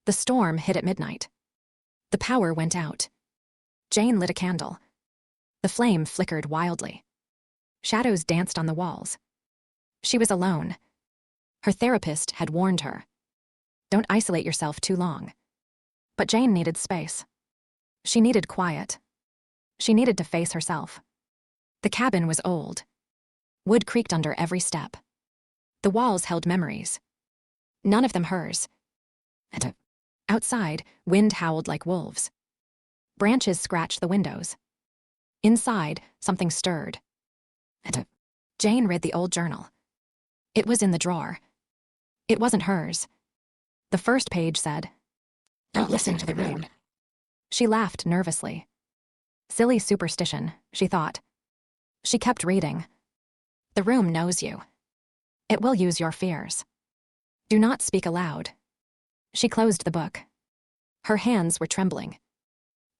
The storm hit at midnight. The power went out. Jane lit a candle. The flame flickered wildly. Shadows danced on the walls. She was alone. Her therapist had warned her. Don't isolate yourself too long. But Jane needed space. She needed quiet. She needed to face herself. The cabin was old. Wood creaked under every step. The walls held memories. None of them hers. And outside, wind howled like wolves. Branches scratched the windows. Inside, something stirred. And Jane read the old journal. It was in the drawer. It wasn't hers. The first page said, "Don't listen to the room." She laughed nervously. Silly superstition, she thought. She kept reading. The room knows you. It will use your fears. Do not speak aloud. She closed the book. Her hands were trembling.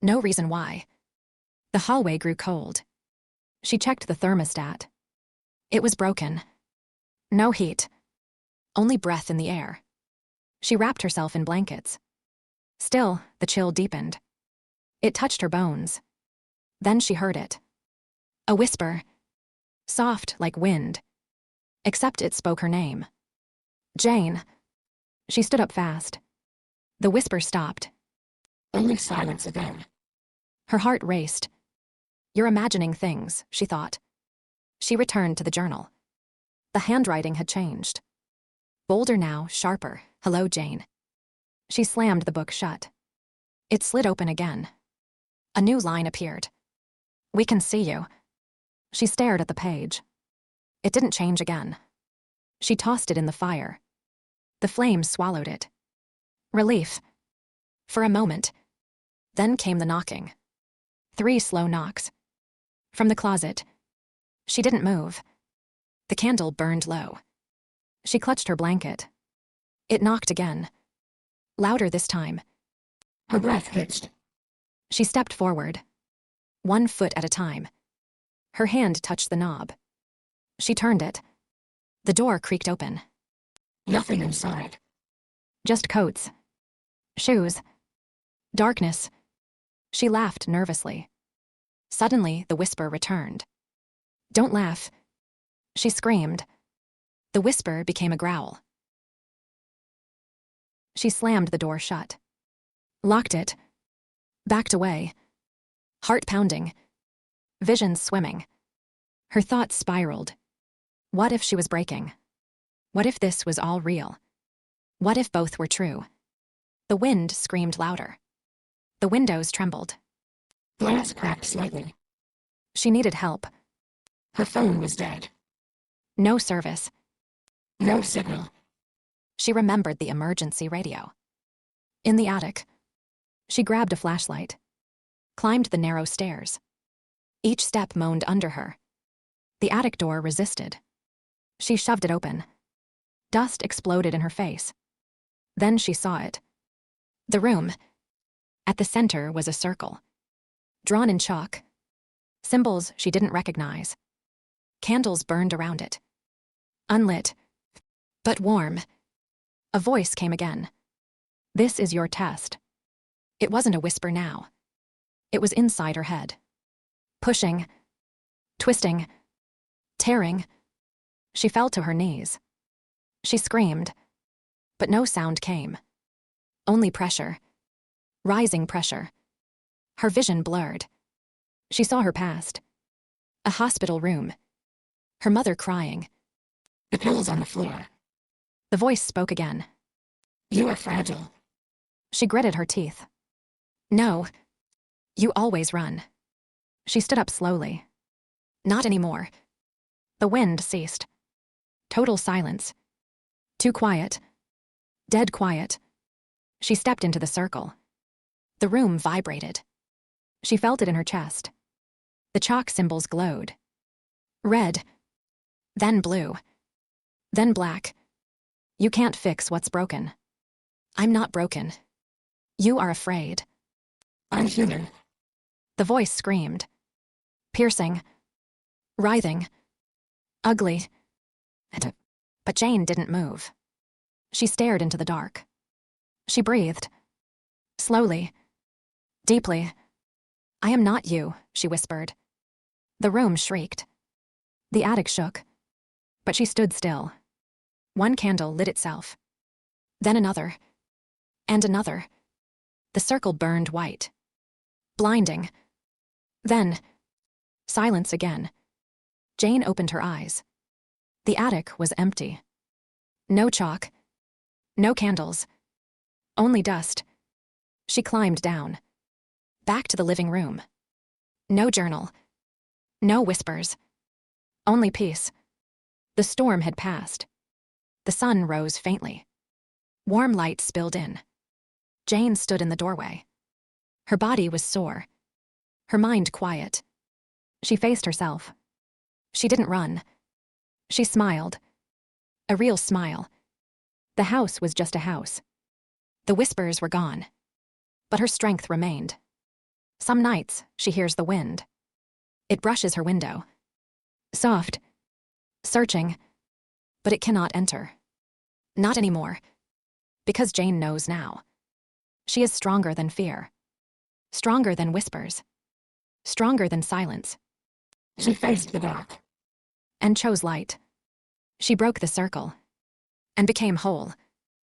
No reason why. The hallway grew cold. She checked the thermostat. It was broken. No heat. Only breath in the air. She wrapped herself in blankets. Still, the chill deepened. It touched her bones. Then she heard it. A whisper. Soft like wind. Except it spoke her name. Jane. She stood up fast. The whisper stopped. Only silence again. Her heart raced. You're imagining things, she thought. She returned to the journal. The handwriting had changed. Bolder now, sharper. Hello, Jane. She slammed the book shut. It slid open again. A new line appeared. We can see you. She stared at the page. It didn't change again. She tossed it in the fire. The flames swallowed it. Relief. For a moment. Then came the knocking. 3 slow knocks. From the closet. She didn't move. The candle burned low. She clutched her blanket. It knocked again. Louder this time. Her breath hitched. She stepped forward. 1 foot at a time. Her hand touched the knob. She turned it. The door creaked open. Nothing inside. Just coats. Shoes. Darkness. She laughed nervously. Suddenly, the whisper returned. Don't laugh. She screamed. The whisper became a growl. She slammed the door shut. Locked it. Backed away. Heart pounding. Visions swimming. Her thoughts spiraled. What if she was breaking? What if this was all real? What if both were true? The wind screamed louder. The windows trembled. Glass cracked slightly. She needed help. Her phone was dead. No service. No signal. She remembered the emergency radio. In the attic. She grabbed a flashlight. Climbed the narrow stairs. Each step moaned under her. The attic door resisted. She shoved it open. Dust exploded in her face. Then she saw it. The room. At the center was a circle. Drawn in chalk. Symbols she didn't recognize. Candles burned around it. Unlit. But warm. A voice came again. This is your test. It wasn't a whisper now. It was inside her head. Pushing. Twisting. Tearing. She fell to her knees. She screamed. But no sound came. Only pressure. Rising pressure. Her vision blurred. She saw her past. A hospital room. Her mother crying. The pills on the floor. The voice spoke again. You are fragile. She gritted her teeth. No. You always run. She stood up slowly. Not anymore. The wind ceased. Total silence. Too quiet. Dead quiet. She stepped into the circle. The room vibrated. She felt it in her chest. The chalk symbols glowed. Red. Then blue. Then black. You can't fix what's broken. I'm not broken. You are afraid. I'm human. The voice screamed. Piercing. Writhing. Ugly. But Jane didn't move. She stared into the dark. She breathed. Slowly. Deeply. I am not you, she whispered. The room shrieked. The attic shook. But she stood still. One candle lit itself. Then another. And another. The circle burned white. Blinding. Then, silence again. Jane opened her eyes. The attic was empty. No chalk. No candles. Only dust. She climbed down. Back to the living room. No journal. No whispers. Only peace. The storm had passed. The sun rose faintly. Warm light spilled in. Jane stood in the doorway. Her body was sore. Her mind quiet. She faced herself. She didn't run. She smiled. A real smile. The house was just a house. The whispers were gone. But her strength remained. Some nights, she hears the wind. It brushes her window. Soft. Searching. But it cannot enter. Not anymore. Because Jane knows now. She is stronger than fear. Stronger than whispers. Stronger than silence. She faced the dark. And chose light. She broke the circle. And became whole.